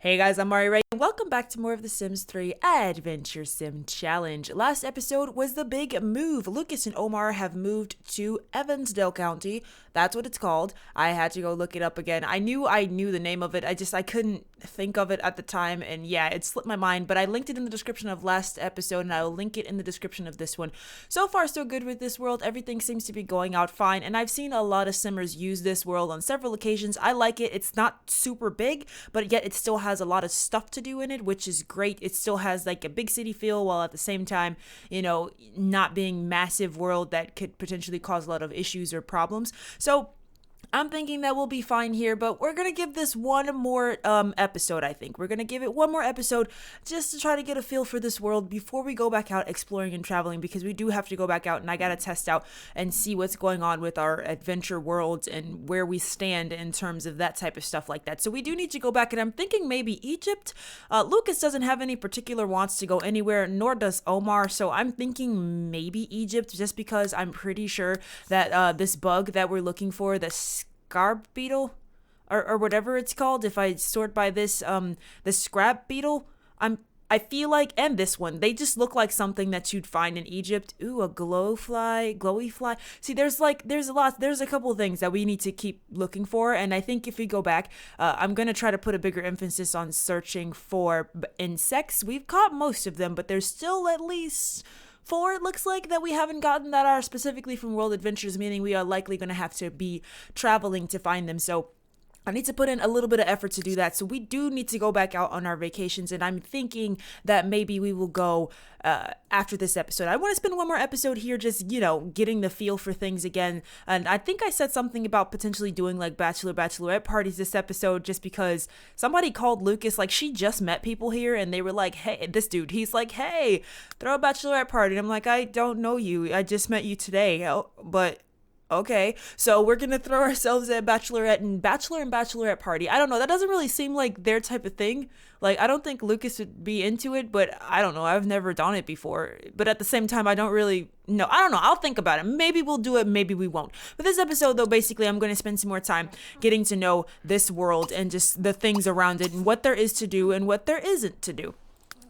Hey guys, I'm Mari Ray, and welcome back to more of the Sims 3 Adventure Sim Challenge. Last episode was the big move. Lukis and Omar have moved to Evansdale County. That's what it's called. I had to go look it up again. I knew the name of it. I couldn't think of it at the time, and yeah, it slipped my mind, but I linked it in the description of last episode, and I will link it in the description of this one. So far, so good with this world. Everything seems to be going out fine, and I've seen a lot of Simmers use this world on several occasions. I like it. It's not super big, but yet it still has a lot of stuff to do in it, which is great. It still has like a big city feel while at the same time, not being massive world that could potentially cause a lot of issues or problems. So I'm thinking that we'll be fine here, but we're going to give this one more episode, I think. We're going to give it one more episode just to try to get a feel for this world before we go back out exploring and traveling, because we do have to go back out and I got to test out and see what's going on with our adventure worlds and where we stand in terms of that type of stuff like that. So we do need to go back, and I'm thinking maybe Egypt. Lukis doesn't have any particular wants to go anywhere, nor does Omar, so I'm thinking maybe Egypt, just because I'm pretty sure that this bug that we're looking for, the scarab beetle or whatever it's called, if I sort by this the scrap beetle, I feel like, and this one, they just look like something that you'd find in Egypt. Ooh, a glowy fly. See, there's a couple of things that we need to keep looking for, and I think if we go back, I'm gonna try to put a bigger emphasis on searching for insects. We've caught most of them, but there's still at least 4, it looks like, that we haven't gotten that are specifically from World Adventures, meaning we are likely going to have to be traveling to find them. So I need to put in a little bit of effort to do that. So we do need to go back out on our vacations, and I'm thinking that maybe we will go after this episode. I want to spend one more episode here just, getting the feel for things again. And I think I said something about potentially doing like bachelorette parties this episode, just because somebody called Lukis, like she just met people here and they were like, hey, this dude, he's like, hey, throw a bachelorette party. And I'm like, I don't know you. I just met you today. But okay, so we're gonna throw ourselves a bachelor and bachelorette party. I don't know, that doesn't really seem like their type of thing. Like, I don't think Lukis would be into it, but I don't know, I've never done it before. But at the same time, I don't really know. I don't know, I'll think about it. Maybe we'll do it, maybe we won't. But this episode, though, basically I'm gonna spend some more time getting to know this world and just the things around it and what there is to do and what there isn't to do.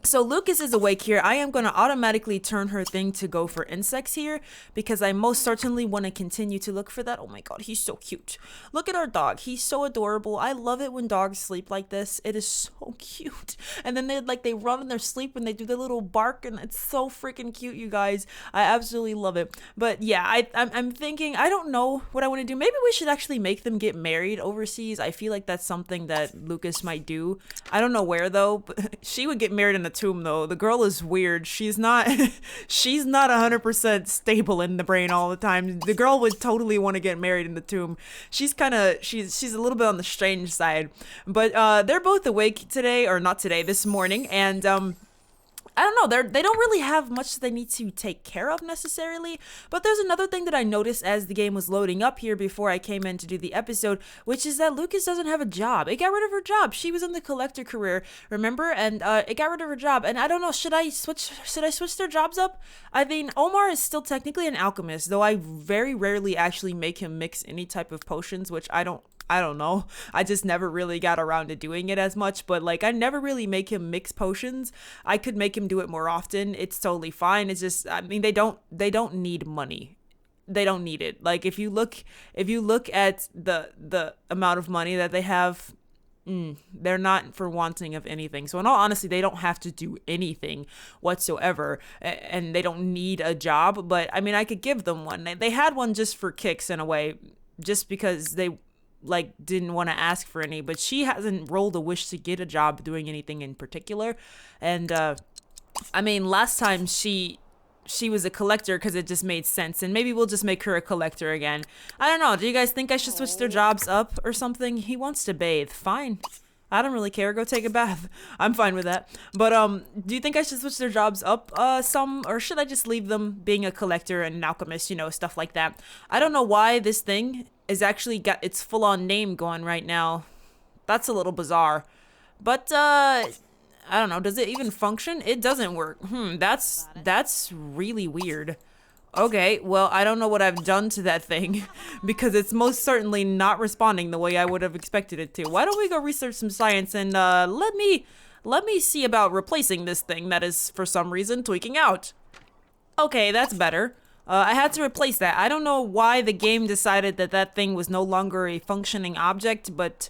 So Lukis is awake here. I am going to automatically turn her thing to go for insects here, because I most certainly want to continue to look for that. Oh my god, he's so cute. Look at our dog. He's so adorable. I love it when dogs sleep like this. It is so cute. And then they run in their sleep and they do their little bark, and it's so freaking cute, you guys. I absolutely love it. But yeah, I'm thinking, I don't know what I want to do. Maybe we should actually make them get married overseas. I feel like that's something that Lukis might do. I don't know where though, but she would get married in the tomb though. The girl is weird. She's not 100% stable in the brain all the time. The girl would totally want to get married in the tomb. She's a little bit on the strange side. But they're both awake today, or not today, this morning, and I don't know, they don't really have much they need to take care of necessarily. But there's another thing that I noticed as the game was loading up here before I came in to do the episode, which is that Lukis doesn't have a job. It got rid of her job. She was in the collector career, remember? And it got rid of her job. And I don't know, should I switch their jobs up? I mean, Omar is still technically an alchemist, though I very rarely actually make him mix any type of potions, which I don't know. I just never really got around to doing it as much, but like I never really make him mix potions. I could make him do it more often. It's totally fine. It's just, I mean, they don't need money. They don't need it. Like if you look at the amount of money that they have, they're not for wanting of anything. So in all honesty, they don't have to do anything whatsoever, and they don't need a job. But I mean, I could give them one. They had one just for kicks in a way, just because they didn't want to ask for any, but she hasn't rolled a wish to get a job doing anything in particular. And I mean, last time she was a collector because it just made sense, and maybe we'll just make her a collector again. I don't know, do you guys think I should switch their jobs up or something? He wants to bathe, fine, I don't really care, go take a bath. I'm fine with that. But do you think I should switch their jobs up some, or should I just leave them being a collector and an alchemist, stuff like that? I don't know why this thing is actually got its full-on name going right now. That's a little bizarre. But I don't know, does it even function? It doesn't work. That's really weird. Okay, well, I don't know what I've done to that thing because it's most certainly not responding the way I would have expected it to. Why don't we go research some science and let me see about replacing this thing that is for some reason tweaking out. Okay, that's better. I had to replace that. I don't know why the game decided that that thing was no longer a functioning object, but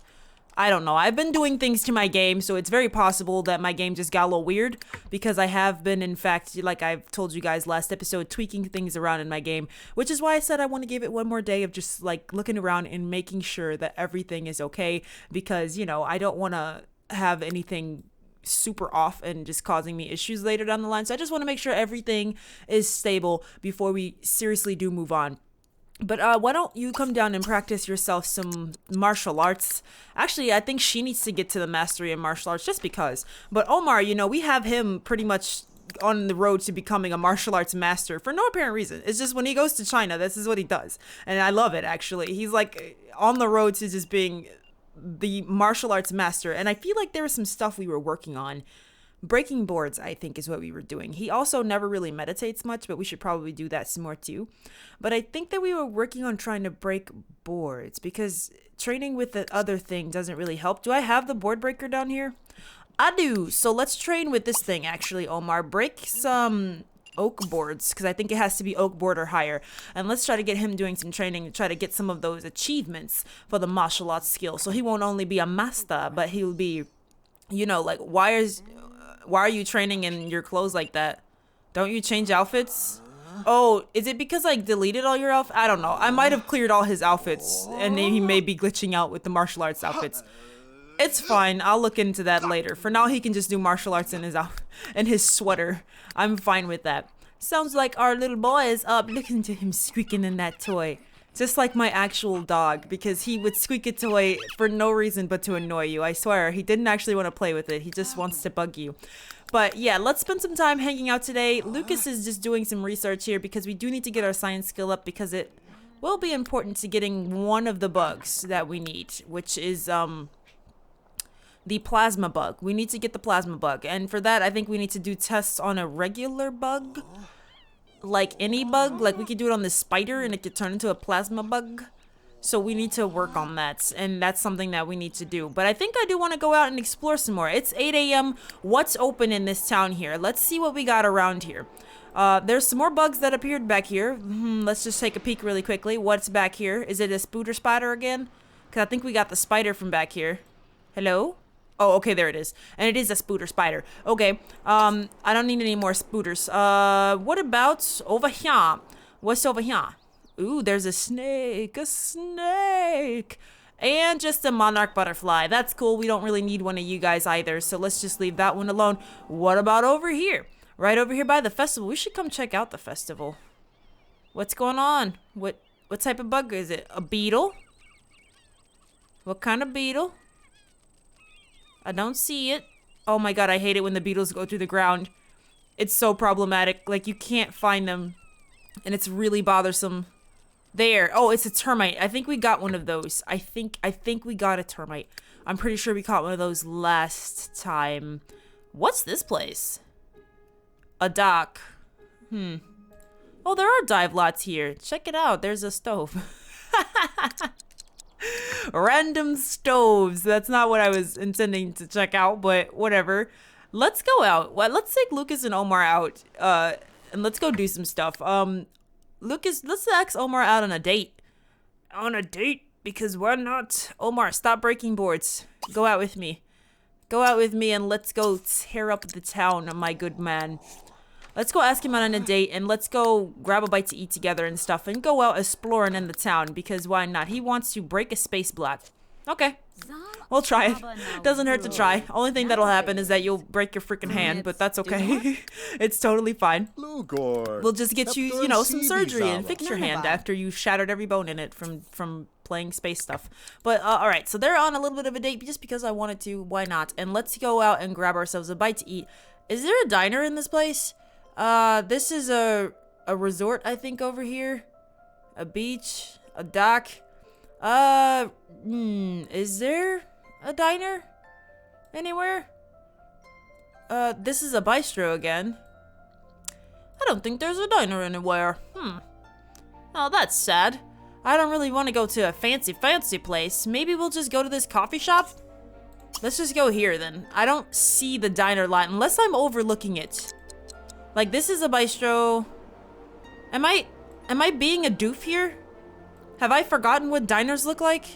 I don't know. I've been doing things to my game, so it's very possible that my game just got a little weird because I have been, in fact, like I've told you guys last episode, tweaking things around in my game, which is why I said I want to give it one more day of just like looking around and making sure that everything is okay because, you know, I don't want to have anything super off and just causing me issues later down the line. So I just want to make sure everything is stable before we seriously do move on. But why don't you come down and practice yourself some martial arts? Actually, I think she needs to get to the mastery of martial arts just because. But Omar, you know, we have him pretty much on the road to becoming a martial arts master for no apparent reason. It's just when he goes to China, this is what he does. And I love it, actually. He's like on the road to just being the martial arts master. And I feel like there was some stuff we were working on. Breaking boards, I think, is what we were doing. He also never really meditates much, but we should probably do that some more too. But I think that we were working on trying to break boards because training with the other thing doesn't really help. Do I have the board breaker down here? I do. So let's train with this thing, actually, Omar. Break some oak boards because I think it has to be oak board or higher. And let's try to get him doing some training to try to get some of those achievements for the martial arts skill. So he won't only be a master, but he'll be, you know, like, why are you training in your clothes like that? Don't you change outfits? Oh, is it because I deleted all your outfits? I don't know. I might have cleared all his outfits and he may be glitching out with the martial arts outfits. It's fine. I'll look into that later. For now, he can just do martial arts in his sweater. I'm fine with that. Sounds like our little boy is up. Listen to him squeaking in that toy. Just like my actual dog, because he would squeak a toy for no reason but to annoy you. I swear, he didn't actually want to play with it. He just wants to bug you. But yeah, let's spend some time hanging out today. Lucas is just doing some research here because we do need to get our science skill up because it will be important to getting one of the bugs that we need, which is the plasma bug. We need to get the plasma bug. And for that, I think we need to do tests on a regular bug. Like any bug, like we could do it on this spider and it could turn into a plasma bug. So we need to work on that, and that's something that we need to do. But I think I do want to go out and explore some more. It's 8 a.m. What's open in this town here? Let's see what we got around here. There's some more bugs that appeared back here. Let's just take a peek really quickly. What's back here? Is it a spooter spider again? Because I think we got the spider from back here. Hello? Oh, okay, there it is. And it is a spooter spider. Okay, I don't need any more spooters. What about over here? What's over here? Ooh, there's a snake, and just a monarch butterfly. That's cool. We don't really need one of you guys either, so let's just leave that one alone. What about over here? Right over here by the festival. We should come check out the festival. What's going on? What type of bug is it? A beetle? What kind of beetle? I don't see it. Oh my god, I hate it when the beetles go through the ground. It's so problematic. Like, you can't find them, and it's really bothersome. There. Oh, it's a termite. I think we got one of those. I think we got a termite. I'm pretty sure we caught one of those last time. What's this place? A dock. Oh, there are dive lots here. Check it out. There's a stove. Random stoves. That's not what I was intending to check out, but whatever. Let's go out. Let's take Lukis and Omar out, and let's go do some stuff. Lucas, let's ask Omar out on a date. On a date? Because why not? Omar, stop breaking boards. Go out with me. Go out with me and let's go tear up the town, my good man. Let's go ask him out on a date and let's go grab a bite to eat together and stuff and go out exploring in the town because why not? He wants to break a space block. Okay. We'll try it. Doesn't hurt to try. Only thing that'll happen is that you'll break your freaking hand, but that's okay. It's totally fine. We'll just get you, you know, some surgery and fix your hand after you shattered every bone in it from playing space stuff. But all right, so they're on a little bit of a date just because I wanted to. Why not? And let's go out and grab ourselves a bite to eat. Is there a diner in this place? This is a resort, I think, over here. A beach, a dock. Is there a diner anywhere? This is a bistro again. I don't think there's a diner anywhere. Oh, that's sad. I don't really want to go to a fancy place. Maybe we'll just go to this coffee shop? Let's just go here then. I don't see the diner line unless I'm overlooking it. Like, this is a bistro. Am I being a doof here? Have I forgotten what diners look like?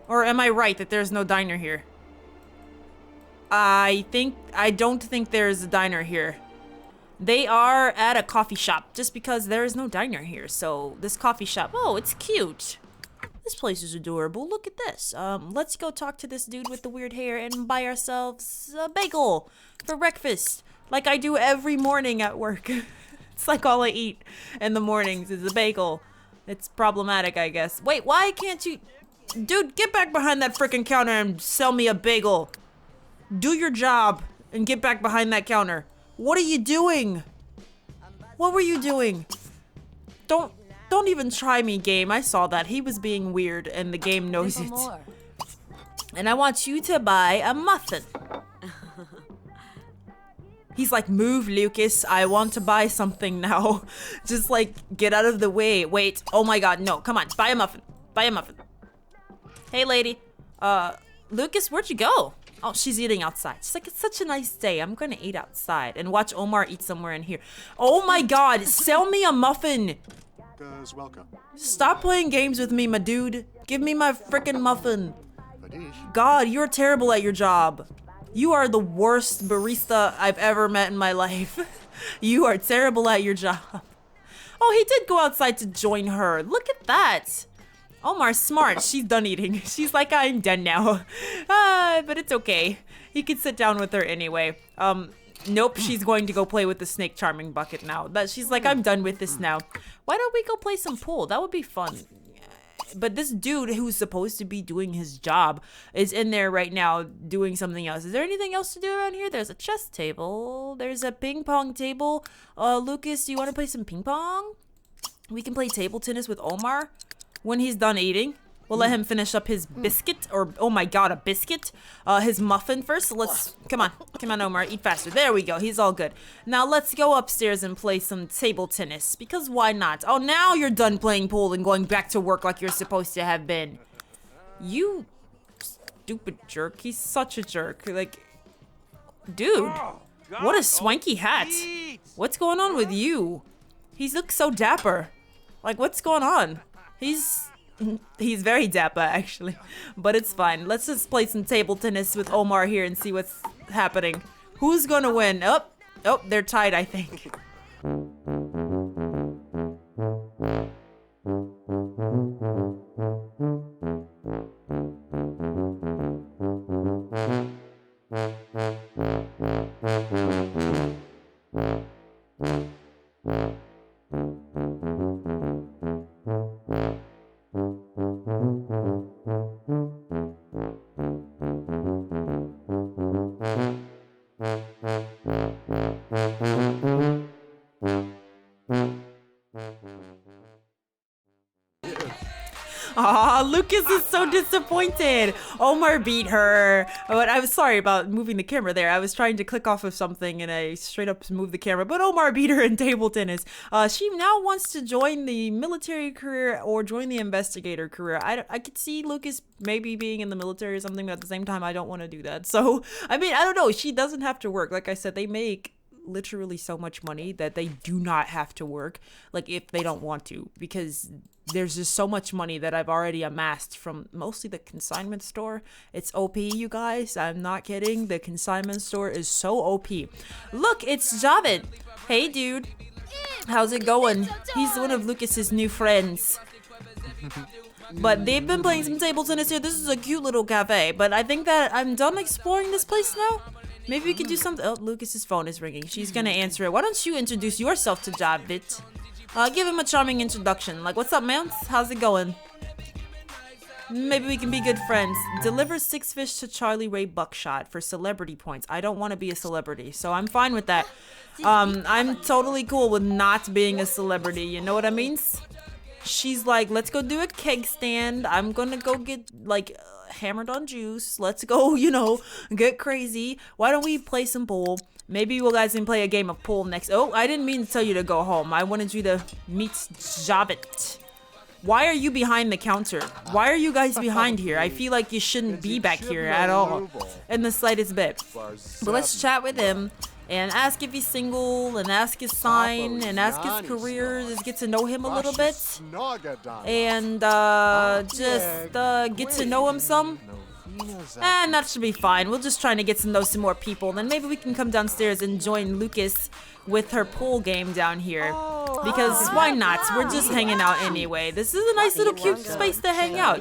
Or am I right that there's no diner here? I don't think there's a diner here. They are at a coffee shop just because there is no diner here. So this coffee shop, oh, it's cute. This place is adorable. Look at this. Let's go talk to this dude with the weird hair and buy ourselves a bagel for breakfast. Like I do every morning at work. It's like all I eat in the mornings is a bagel. It's problematic, I guess. Wait, why can't you... Dude, get back behind that freaking counter and sell me a bagel. Do your job and get back behind that counter. What are you doing? What were you doing? Don't even try me, game. I saw that. He was being weird and the game knows it. And I want you to buy a muffin. He's like, move, Lucas. I want to buy something now. Just like, get out of the way. Wait. Oh my god, no. Come on. Buy a muffin. Buy a muffin. Hey, lady. Lucas, where'd you go? Oh, she's eating outside. She's like, it's such a nice day. I'm gonna eat outside and watch Omar eat somewhere in here. Oh my god, sell me a muffin. Welcome. Stop playing games with me, my dude. Give me my freaking muffin. God, you're terrible at your job. You are the worst barista I've ever met in my life. You are terrible at your job. Oh, he did go outside to join her. Look at that. Omar's smart. She's done eating. She's like, I'm done now. But it's okay. He could sit down with her anyway. Nope, she's going to go play with the snake charming bucket now. She's like, I'm done with this now. Why don't we go play some pool? That would be fun. But this dude who's supposed to be doing his job is in there right now doing something else. Is there anything else to do around here? There's a chess table. There's a ping pong table. Lucas, do you want to play some ping pong? We can play table tennis with Omar. When he's done eating, we'll let him finish up his biscuit, or oh my god, a biscuit, his muffin first. So let's, come on, Omar, eat faster. There we go, he's all good. Now let's go upstairs and play some table tennis, because why not? Oh, now you're done playing pool and going back to work like you're supposed to have been. You stupid jerk, he's such a jerk. Like, dude, what a swanky hat. What's going on with you? He looks so dapper. Like, what's going on? He's very dapper, actually. But it's fine. Let's just play some table tennis with Omar here and see what's happening. Who's gonna win? Oh, they're tied, I think. Aw, Lucas is so disappointed. Omar beat her. But I was sorry about moving the camera there. I was trying to click off of something and I straight up moved the camera. But Omar beat her in table tennis. She now wants to join the military career or join the investigator career. I could see Lucas maybe being in the military or something, but at the same time, I don't want to do that. So, I mean, I don't know. She doesn't have to work. Like I said, they make literally so much money that they do not have to work, like if they don't want to, because there's just so much money that I've already amassed from mostly the consignment store. It's OP, you guys. I'm not kidding. The consignment store is so OP. Look, it's Javed. Hey, dude. How's it going? He's one of Lucas's new friends. But they've been playing some table tennis here. This is a cute little cafe, but I think that I'm done exploring this place now. Maybe we could do something. Oh, Lucas's phone is ringing. She's gonna answer it. Why don't you introduce yourself to Javit? Give him a charming introduction. Like, what's up, man? How's it going? Maybe we can be good friends. Deliver 6 fish to Charlie Ray Buckshot for celebrity points. I don't want to be a celebrity, so I'm fine with that. I'm totally cool with not being a celebrity. You know what I mean? She's like, let's go do a keg stand. I'm gonna go get, like, hammered on juice. Let's go, you know, get crazy. Why don't we play some pool? Maybe you guys can play a game of pool next. Oh, I didn't mean to tell you to go home. I wanted you to meet Javit. Why are you behind the counter? Why are you guys behind here? I feel like you shouldn't be back here at all in the slightest bit. But let's chat with him and ask if he's single and ask his sign and ask his career. Just get to know him a little bit. And just get to know him some. And that should be fine. We're just trying to get to know some more people. Then maybe we can come downstairs and join Lukis with her pool game down here. Because why not? We're just hanging out anyway. This is a nice little cute space to hang out.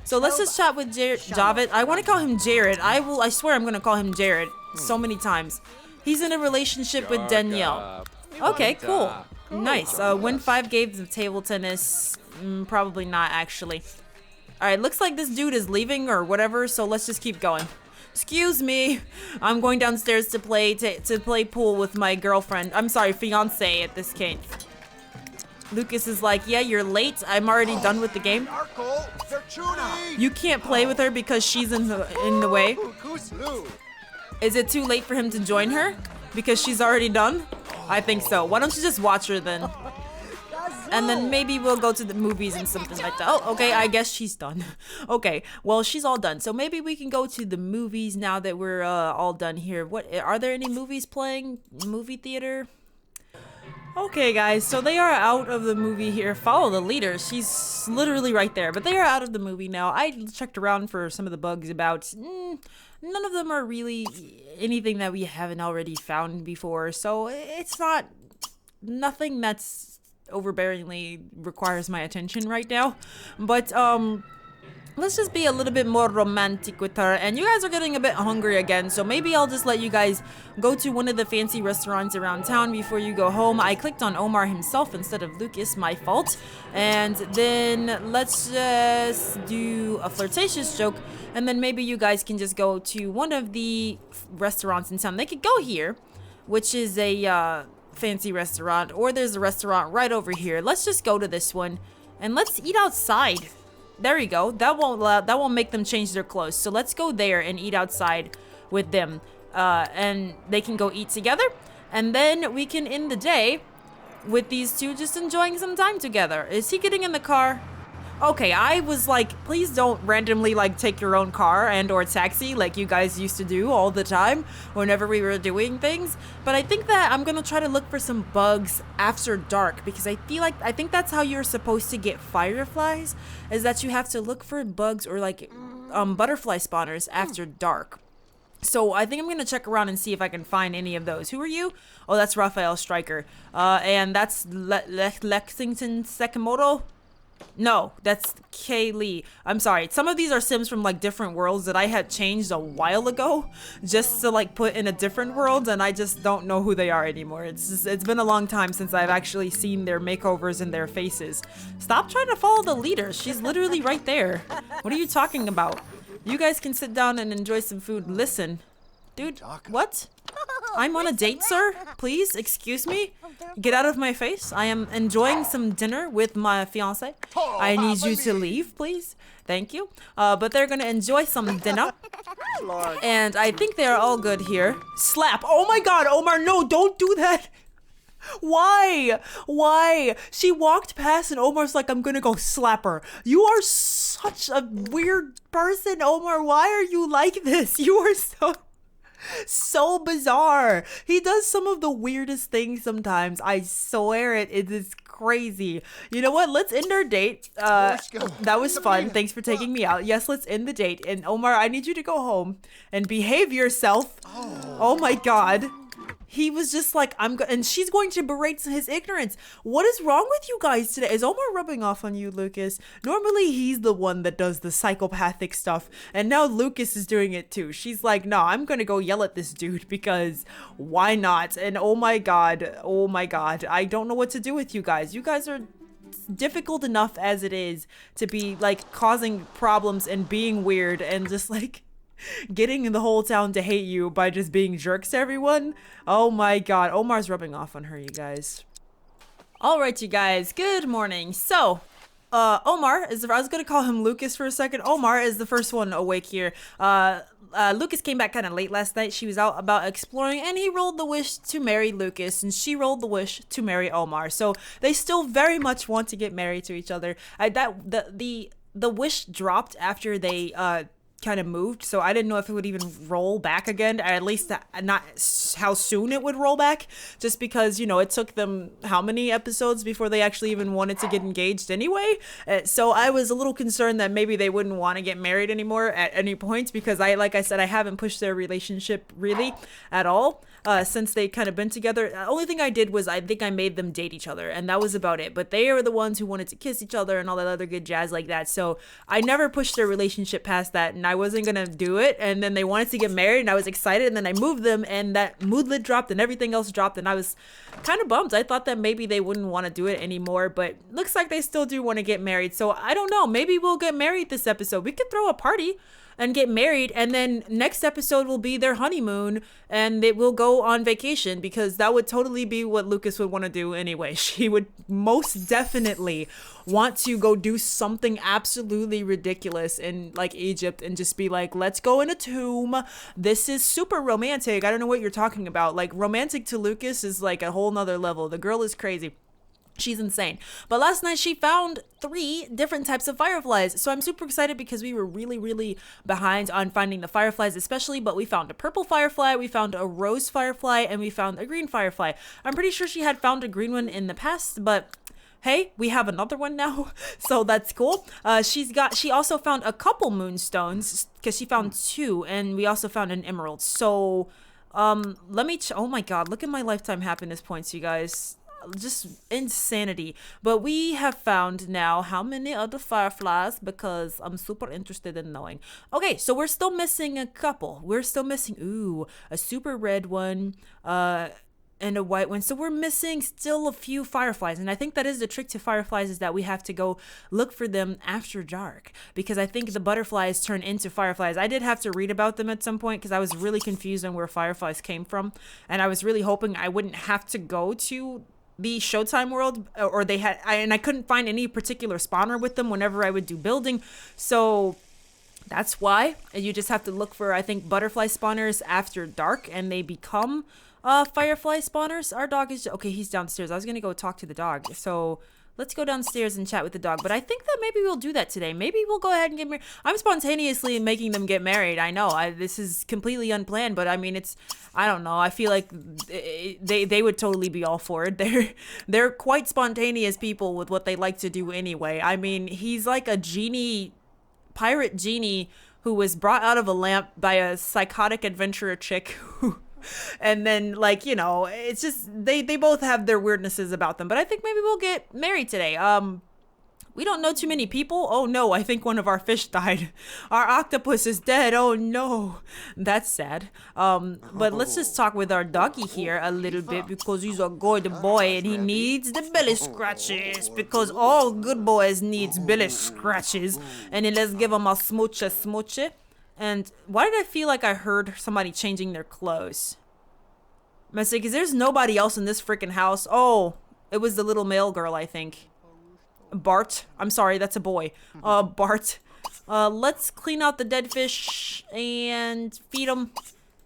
So let's just chat with Javit. I want to call him Jared. I swear I'm going to call him Jared so many times. He's in a relationship with Danielle. Okay, cool. Nice. Win 5 games of table tennis. Probably not, actually. Alright, looks like this dude is leaving or whatever, so let's just keep going. Excuse me. I'm going downstairs to play pool with my girlfriend. I'm sorry, fiance at this case. Lukis is like, yeah, you're late. I'm already done with the game. You can't play with her because she's in the way. Is it too late for him to join her? Because she's already done? I think so. Why don't you just watch her then? And then maybe we'll go to the movies and something like that. Oh, okay, I guess she's done. Okay, well, she's all done. So maybe we can go to the movies now that we're all done here. What are there any movies playing? Movie theater? Okay, guys, so they are out of the movie here. Follow the leader. She's literally right there. But they are out of the movie now. I checked around for some of the bugs about. None of them are really anything that we haven't already found before. So it's not nothing that's overbearingly requires my attention right now. But let's just be a little bit more romantic with her. And you guys are getting a bit hungry again, so maybe I'll just let you guys go to one of the fancy restaurants around town before you go home. I clicked on Omar himself instead of Lukis, my fault. And then let's just do a flirtatious joke, and then maybe you guys can just go to one of the restaurants in town. They could go here, which is a fancy restaurant, or there's a restaurant right over here. Let's just go to this one and let's eat outside. There we go. That won't make them change their clothes. So let's go there and eat outside with them, and they can go eat together, and then we can end the day with these two just enjoying some time together. Is he getting in the car? Okay, I was like, please don't randomly like take your own car and or taxi like you guys used to do all the time whenever we were doing things. But I think that I'm gonna try to look for some bugs after dark, because I think that's how you're supposed to get fireflies, is that you have to look for bugs or like butterfly spawners after dark. So I think I'm gonna check around and see if I can find any of those. Who are you? Oh, that's Raphael Stryker. And that's Lexington Sakamoto. No, that's Kaylee. I'm sorry. Some of these are Sims from like different worlds that I had changed a while ago just to like put in a different world, and I just don't know who they are anymore. It's been a long time since I've actually seen their makeovers and their faces. Stop trying to follow the leader. She's literally right there. What are you talking about? You guys can sit down and enjoy some food. Listen. Dude, what? I'm on a date, sir? Please, excuse me? Get out of my face. I am enjoying some dinner with my fiance. I need you to leave, please. Thank you. But they're gonna enjoy some dinner. And I think they're all good here. Slap. Oh my god, Omar, no, don't do that. Why? Why? She walked past and Omar's like, I'm gonna go slap her. You are such a weird person, Omar. Why are you like this? You are so bizarre. He does some of the weirdest things sometimes. I swear it is crazy. You know what? Let's end our date. That was fun. Thanks for taking me out. Yes, let's end the date. And Omar, I need you to go home and behave yourself. Oh my god. He was just like, and she's going to berate his ignorance. What is wrong with you guys today? Is Omar rubbing off on you, Lukis? Normally, he's the one that does the psychopathic stuff. And now Lukis is doing it too. She's like, no, I'm going to go yell at this dude because why not? And oh my god, I don't know what to do with you guys. You guys are difficult enough as it is to be like causing problems and being weird and just like getting the whole town to hate you by just being jerks to everyone. Oh my god, Omar's rubbing off on her, you guys. All right, you guys, good morning. So Omar is I was gonna call him Lucas for a second. Omar is the first one awake here. Lucas came back kind of late last night. She was out about exploring, and he rolled the wish to marry Lucas, and she rolled the wish to marry Omar. So they still very much want to get married to each other. The wish dropped after they kind of moved, so I didn't know if it would even roll back again, or at least not how soon it would roll back, just because, you know, it took them how many episodes before they actually even wanted to get engaged anyway. So I was a little concerned that maybe they wouldn't want to get married anymore at any point, because like I said, I haven't pushed their relationship really at all. Since they kind of been together. The only thing I did was I think I made them date each other, and that was about it. But they are the ones who wanted to kiss each other and all that other good jazz like that. So I never pushed their relationship past that, and I wasn't gonna do it. And then they wanted to get married, and I was excited, and then I moved them, and that mood lid dropped, and everything else dropped, and I was kind of bummed. I thought that maybe they wouldn't want to do it anymore, but looks like they still do want to get married. So I don't know. Maybe we'll get married this episode. We could throw a party and get married, and then next episode will be their honeymoon, and they will go on vacation, because that would totally be what Lucas would want to do anyway. She would most definitely want to go do something absolutely ridiculous in like Egypt and just be like, let's go in a tomb. This is super romantic. I don't know what you're talking about. Like, romantic to Lucas is like a whole nother level. The girl is crazy. She's insane. But last night she found 3 different types of fireflies. So I'm super excited, because we were really, really behind on finding the fireflies especially. But we found a purple firefly, we found a rose firefly, and we found a green firefly. I'm pretty sure she had found a green one in the past, but hey, we have another one now. So that's cool. She also found a couple moonstones, because she found 2, and we also found an emerald. So oh my god, look at my lifetime happiness points, you guys. Just insanity. But we have found now how many other fireflies, because I'm super interested in knowing. Okay, so we're still missing a couple. We're still missing a super red one and a white one. So we're missing still a few fireflies, and I think that is the trick to fireflies, is that we have to go look for them after dark, because I think the butterflies turn into fireflies. I did have to read about them at some point, because I was really confused on where fireflies came from, and I was really hoping I wouldn't have to go to the Showtime world, or I couldn't find any particular spawner with them whenever I would do building. So that's why you just have to look for, I think, butterfly spawners after dark, and they become firefly spawners. Our dog is okay. He's downstairs. I was gonna go talk to the dog, so let's go downstairs and chat with the dog. But I think that maybe we'll do that today. Maybe we'll go ahead and get married. I'm spontaneously making them get married. I know this is completely unplanned, but I mean, I don't know. I feel like they would totally be all for it. They're quite spontaneous people with what they like to do anyway. I mean, he's like a pirate genie who was brought out of a lamp by a psychotic adventurer chick who and then, like, you know, it's just they both have their weirdnesses about them. But I think maybe we'll get married today. We don't know too many people. Oh no, I think one of our fish died. Our octopus is dead. Oh no, that's sad. But let's just talk with our doggy here a little bit, because he's a good boy and he needs the belly scratches, because all good boys needs belly scratches. And then let's give him a smoochie. And why did I feel like I heard somebody changing their clothes? Because there's nobody else in this freaking house. Oh, it was the little male girl, I think. Bart. I'm sorry, that's a boy. Bart. Let's clean out the dead fish and feed them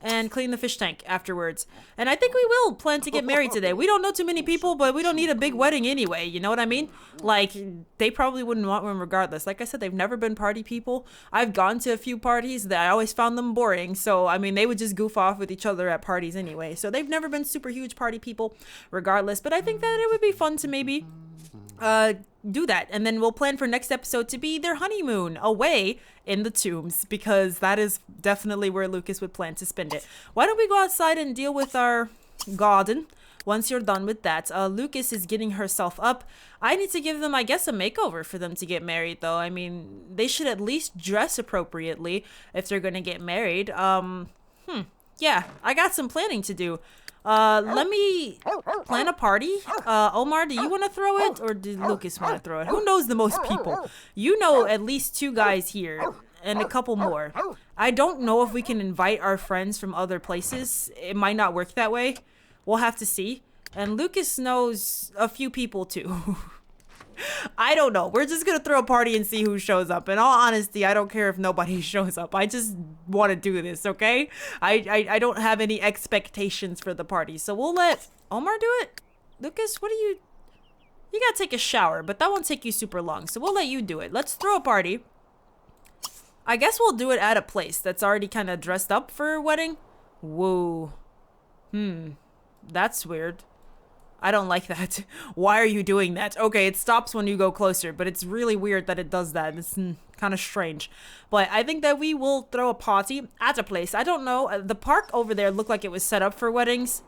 and clean the fish tank afterwards. And I think we will plan to get married today. We don't know too many people, but we don't need a big wedding anyway. You know what I mean? Like, they probably wouldn't want one regardless. Like I said, they've never been party people. I've gone to a few parties that I always found them boring. So, I mean, they would just goof off with each other at parties anyway. So they've never been super huge party people regardless. But I think that it would be fun to maybe do that, and then we'll plan for next episode to be their honeymoon away in the tombs, because that is definitely where Lucas would plan to spend it. Why don't we go outside and deal with our garden once you're done with that? Lucas is getting herself up. I need to give them, I guess, a makeover for them to get married, though. I mean, they should at least dress appropriately if they're gonna get married. Yeah, I got some planning to do. Let me plan a party. Omar, do you want to throw it, or did Lucas want to throw it? Who knows the most people? You know at least 2 guys here and a couple more. I don't know if we can invite our friends from other places. It might not work that way. We'll have to see. And Lucas knows a few people too. I don't know. We're just gonna throw a party and see who shows up. In all honesty, I don't care if nobody shows up. I just want to do this, okay? I don't have any expectations for the party, so we'll let Omar do it. Lucas, what are you? You gotta take a shower, but that won't take you super long, so we'll let you do it. Let's throw a party. I guess we'll do it at a place that's already kind of dressed up for a wedding. Whoa. That's weird. I don't like that. Why are you doing that? Okay, it stops when you go closer, but it's really weird that it does that. It's kind of strange. But I think that we will throw a party at a place. I don't know. The park over there looked like it was set up for weddings.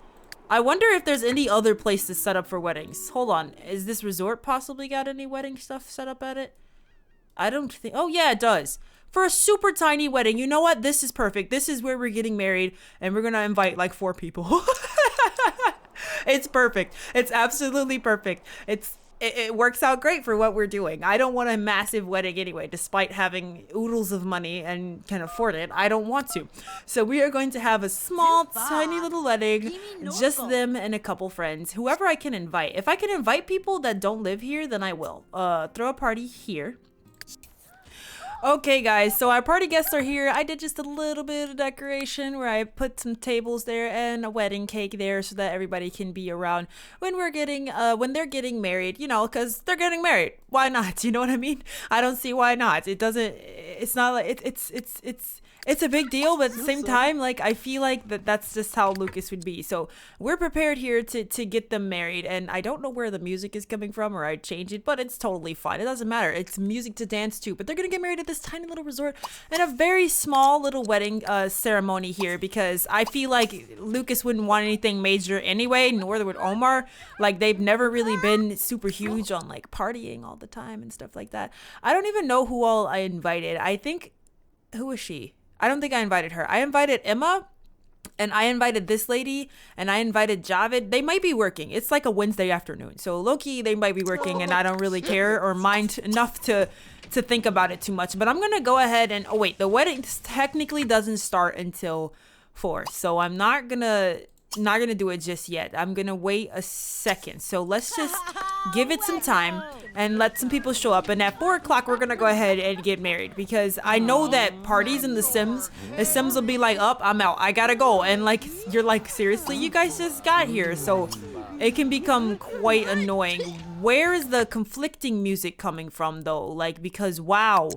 I wonder if there's any other places set up for weddings. Hold on. Is this resort possibly got any wedding stuff set up at it? I don't think... Oh, yeah, it does. For a super tiny wedding. You know what? This is perfect. This is where we're getting married, and we're going to invite like 4 people. It's perfect. It's absolutely perfect. It works out great for what we're doing. I don't want a massive wedding anyway, despite having oodles of money and can afford it. I don't want to. So we are going to have a small, tiny little wedding, just them and a couple friends, whoever I can invite. If I can invite people that don't live here, then I will. Throw a party here. Okay, guys, so our party guests are here. I did just a little bit of decoration where I put some tables there and a wedding cake there so that everybody can be around when they're getting married, you know, because they're getting married. Why not? You know what I mean? I don't see why not. It's not like it's a big deal, but at the same time, like, I feel like that's just how Lucas would be. So we're prepared here to get them married, and I don't know where the music is coming from, or I'd change it, but it's totally fine. It doesn't matter. It's music to dance to, but they're gonna get married at this tiny little resort and a very small little wedding ceremony here, because I feel like Lucas wouldn't want anything major anyway, nor would Omar. Like, they've never really been super huge on like partying all the time and stuff like that. I don't even know who all I invited. I think, who is she? I don't think I invited her. I invited Emma, and I invited this lady, and I invited Javid. They might be working. It's like a Wednesday afternoon. So low-key, they might be working, and I don't really care or mind enough to think about it too much. But I'm going to go ahead and... Oh, wait. The wedding technically doesn't start until 4. So I'm not going to do it just yet. I'm going to wait a second. So let's just give it some time and let some people show up. And at 4 o'clock, we're going to go ahead and get married, because I know that parties in the Sims will be like, up, I'm out, I gotta go. And like, you're like, seriously, you guys just got here. So it can become quite annoying. Where is the conflicting music coming from though? Like, because wow,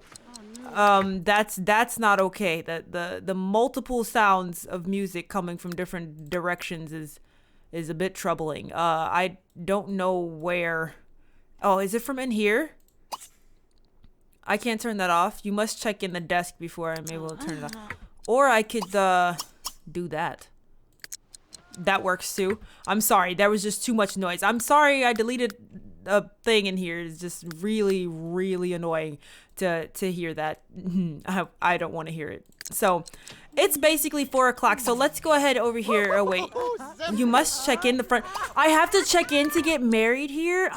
that's not okay. The multiple sounds of music coming from different directions is a bit troubling. I don't know where. Oh, is it from in here? I can't turn that off. You must check in the desk before I'm able to turn it off. Or I could do that. That works too. I'm sorry, there was just too much noise. I'm sorry I deleted a thing in here. It's just really, really annoying to hear that. I don't want to hear it. So it's basically 4 o'clock. So let's go ahead over here. Oh wait, you must check in the front. I have to check in to get married here.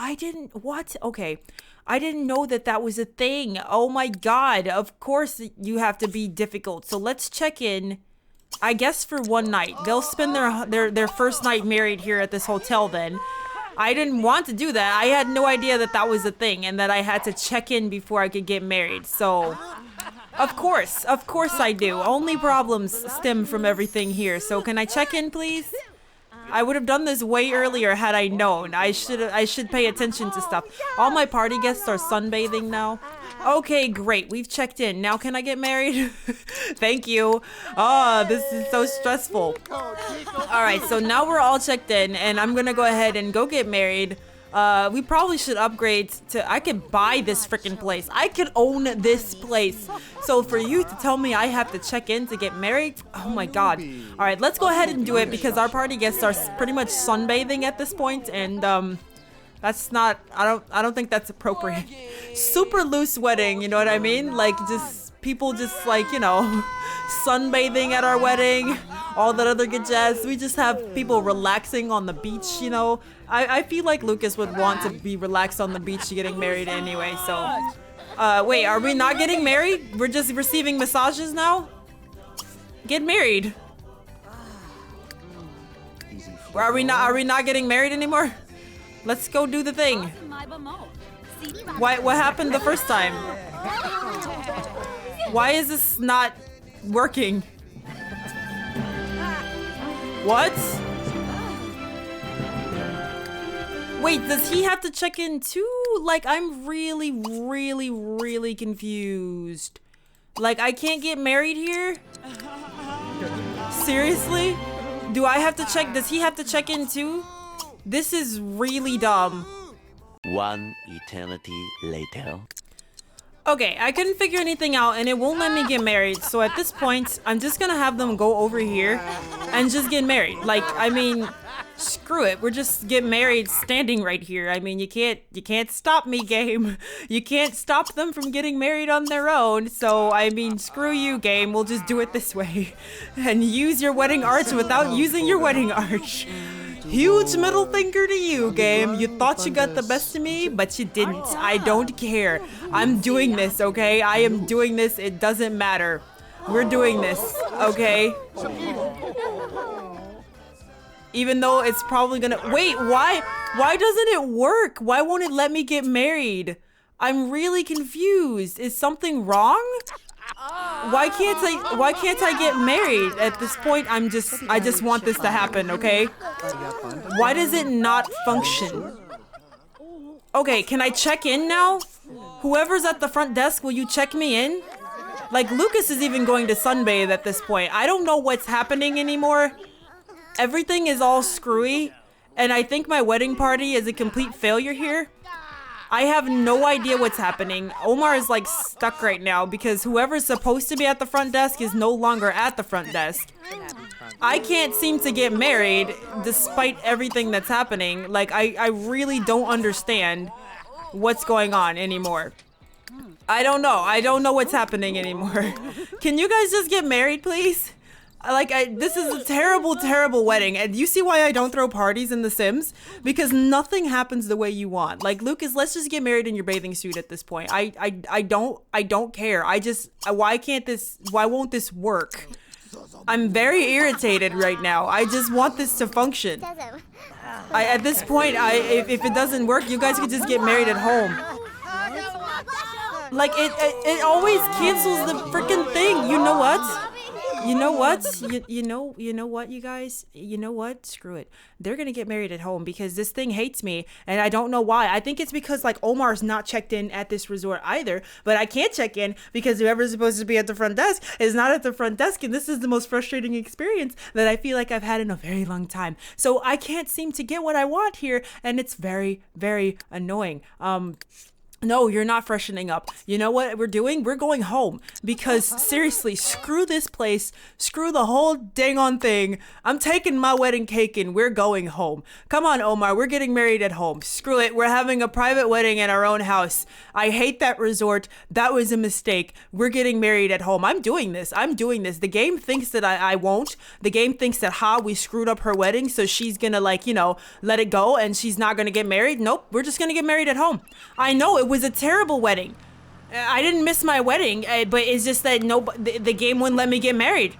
What? Okay. I didn't know that was a thing. Oh my God. Of course you have to be difficult. So let's check in, I guess, for one night. They'll spend their first night married here at this hotel then. I didn't want to do that. I had no idea that was a thing and that I had to check in before I could get married. So, of course I do. Only problems stem from everything here. So can I check in, please? I would have done this way earlier had I known. I should pay attention to stuff. All my party guests are sunbathing now. Okay, great. We've checked in. Now can I get married? Thank you. Oh, this is so stressful. All right, so now we're all checked in, and I'm gonna go ahead and go get married. We probably should upgrade to... I could buy this freaking place. I could own this place. So for you to tell me I have to check in to get married, oh my God. All right, let's go ahead and do it, because our party guests are pretty much sunbathing at this point, and that's not... I don't think that's appropriate. Super loose wedding, you know what I mean? Like, just people just like, you know, sunbathing at our wedding, all that other good jazz. We just have people relaxing on the beach, you know. I feel like Lucas would want to be relaxed on the beach getting married anyway, so. Wait, are we not getting married? We're just receiving massages now? Get married. Are we not getting married anymore? Let's go do the thing. What happened the first time? Why is this not working? What? Wait, does he have to check in too? Like, I'm really, really, really confused. Like, I can't get married here? Seriously? Do I have to check? Does he have to check in too? This is really dumb. One eternity later. Okay, I couldn't figure anything out and it won't let me get married. So at this point, I'm just gonna have them go over here and just get married. Like, I mean, screw it. We're just getting married standing right here. I mean, you can't stop me, game. You can't stop them from getting married on their own. So, I mean, screw you, game. We'll just do it this way. And use your wedding arch without using your wedding arch. Huge middle finger to you, game. You thought you got the best of me, but you didn't. I don't care. I'm doing this, okay? I am doing this. It doesn't matter. We're doing this, okay? Even though it's probably gonna... Wait, why doesn't it work? Why won't it let me get married? I'm really confused. Is something wrong? Why can't I get married? At this point, I just want this to happen, okay? Why does it not function? Okay, can I check in now? Whoever's at the front desk, will you check me in? Like, Lucas is even going to sunbathe at this point. I don't know what's happening anymore. Everything is all screwy, and I think my wedding party is a complete failure here. I have no idea what's happening. Omar is like stuck right now because whoever's supposed to be at the front desk is no longer at the front desk. I can't seem to get married despite everything that's happening. Like, I really don't understand what's going on anymore. I don't know. I don't know what's happening anymore. Can you guys just get married, please? Like, this is a terrible, terrible wedding. And you see why I don't throw parties in The Sims? Because nothing happens the way you want. Like, Lucas, let's just get married in your bathing suit at this point. I don't care. Why won't this work? I'm very irritated right now. I just want this to function. At this point, if it doesn't work, you guys could just get married at home. Like, it always cancels the freaking thing. You know what? You know what? You know what, you guys? You know what? Screw it. They're gonna get married at home because this thing hates me, and I don't know why. I think it's because, like, Omar's not checked in at this resort either, but I can't check in because whoever's supposed to be at the front desk is not at the front desk, and this is the most frustrating experience that I feel like I've had in a very long time. So I can't seem to get what I want here, and it's very, very annoying. No, you're not freshening up. You know what we're doing? We're going home because seriously, screw this place. Screw the whole dang on thing. I'm taking my wedding cake and we're going home. Come on, Omar. We're getting married at home. Screw it. We're having a private wedding in our own house. I hate that resort. That was a mistake. We're getting married at home. I'm doing this. The game thinks that I won't. The game thinks that, we screwed up her wedding, so she's gonna, like, let it go and she's not gonna get married. Nope. We're just gonna get married at home. I know it was a terrible wedding. I didn't miss my wedding, but it's just that the game wouldn't let me get married.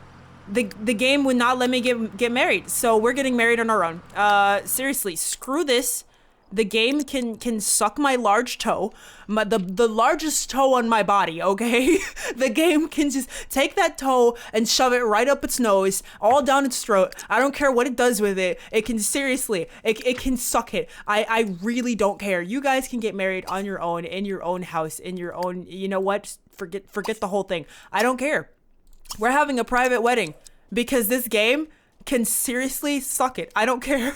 The game would not let me get married. So we're getting married on our own. Seriously, screw this. The game can suck my large toe, the largest toe on my body, okay? The game can just take that toe and shove it right up its nose, all down its throat. I don't care what it does with it. It can seriously, it can suck it. I really don't care. You guys can get married on your own, in your own house, in your own, you know what? Forget the whole thing. I don't care. We're having a private wedding because this game can seriously suck it. I don't care.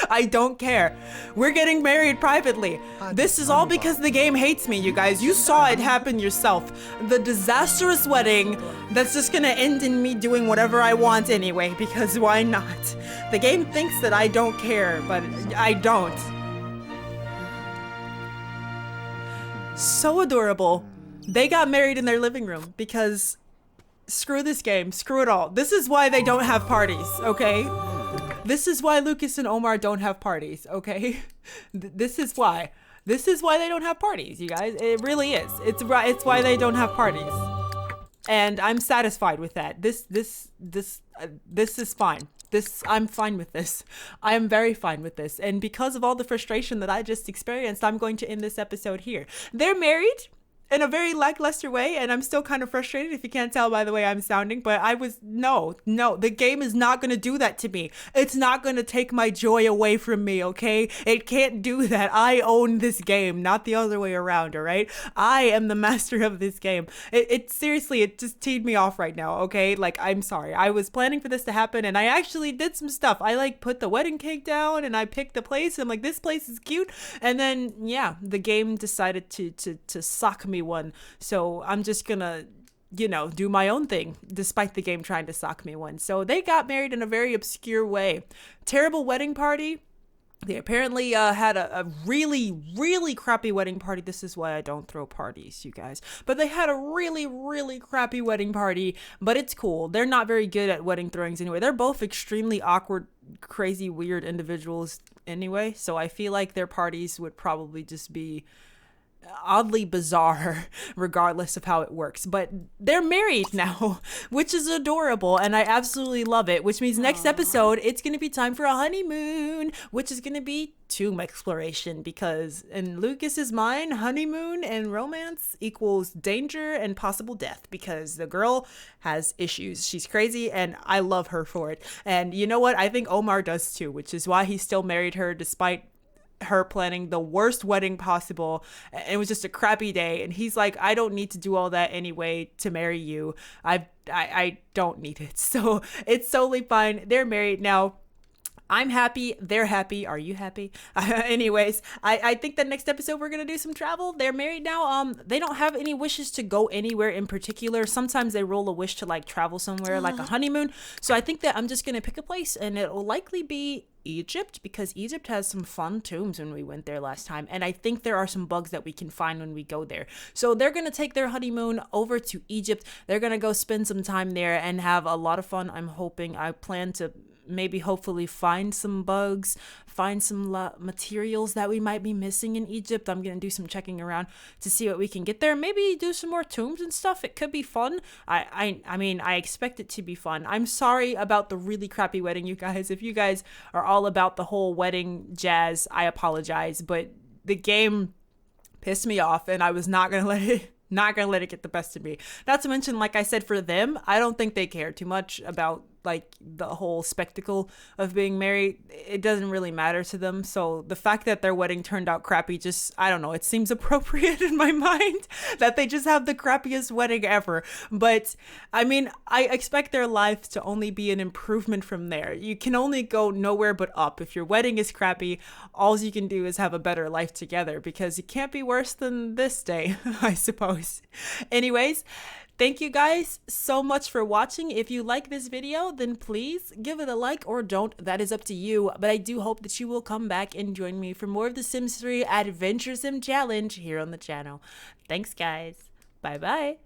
I don't care. We're getting married privately. This is all because the game hates me, you guys. You saw it happen yourself. The disastrous wedding that's just gonna end in me doing whatever I want anyway, because why not? The game thinks that I don't care, but I don't. So adorable. They got married in their living room because screw this game, screw it all. This is why they don't have parties, okay? This is why Lukis and Omar don't have parties, okay? This is why. This is why they don't have parties, you guys. It really is. It's why they don't have parties. And I'm satisfied with that. This is fine. I'm fine with this. I am very fine with this. And because of all the frustration that I just experienced, I'm going to end this episode here. They're married in a very lackluster way, and I'm still kind of frustrated if you can't tell by the way I'm sounding, but no, the game is not going to do that to me. It's not going to take my joy away from me, okay? It can't do that. I own this game, not the other way around, all right? I am the master of this game. It seriously, it just teed me off right now, okay? Like, I'm sorry. I was planning for this to happen, and I actually did some stuff. I, like, put the wedding cake down, and I picked the place, and I'm like, this place is cute, and then, yeah, the game decided to sock me one. So I'm just gonna, do my own thing, despite the game trying to sock me one. So they got married in a very obscure way. Terrible wedding party. They apparently had a really, really crappy wedding party. This is why I don't throw parties, you guys. But they had a really, really crappy wedding party, but it's cool. They're not very good at wedding throwings anyway. They're both extremely awkward, crazy, weird individuals anyway. So I feel like their parties would probably just be oddly bizarre regardless of how it works. But they're married now, which is adorable, and I absolutely love it, which means next episode it's going to be time for a honeymoon, which is going to be tomb exploration, because in Lucas's mind, honeymoon and romance equals danger and possible death, because the girl has issues. She's crazy, and I love her for it. And you know what? I think Omar does too, which is why he still married her despite her planning the worst wedding possible. It was just a crappy day, and he's like, I don't need to do all that anyway to marry you. I don't need it. So it's totally fine. They're married now. I'm happy. They're happy. Are you happy? Anyways, I think the next episode we're going to do some travel. They're married now. They don't have any wishes to go anywhere in particular. Sometimes they roll a wish to like travel somewhere like a honeymoon. So I think that I'm just going to pick a place, and it will likely be Egypt, because Egypt has some fun tombs when we went there last time, and I think there are some bugs that we can find when we go there. So they're gonna take their honeymoon over to Egypt. They're gonna go spend some time there and have a lot of fun. I'm hoping. I plan to maybe hopefully find some bugs, find some materials that we might be missing in Egypt. I'm gonna do some checking around to see what we can get there. Maybe do some more tombs and stuff. It could be fun. I mean, I expect it to be fun. I'm sorry about the really crappy wedding, you guys. If you guys are all about the whole wedding jazz, I apologize, but the game pissed me off, and I was not gonna let it get the best of me. Not to mention, like I said, for them, I don't think they care too much about like the whole spectacle of being married. It doesn't really matter to them. So the fact that their wedding turned out crappy, just, I don't know, it seems appropriate in my mind that they just have the crappiest wedding ever. But I mean, I expect their life to only be an improvement from there. You can only go nowhere but up. If your wedding is crappy, all you can do is have a better life together, because it can't be worse than this day, I suppose. Anyways, thank you guys so much for watching. If you like this video, then please give it a like, or don't. That is up to you. But I do hope that you will come back and join me for more of the Sims 3 Adventure Sim Challenge here on the channel. Thanks, guys. Bye-bye.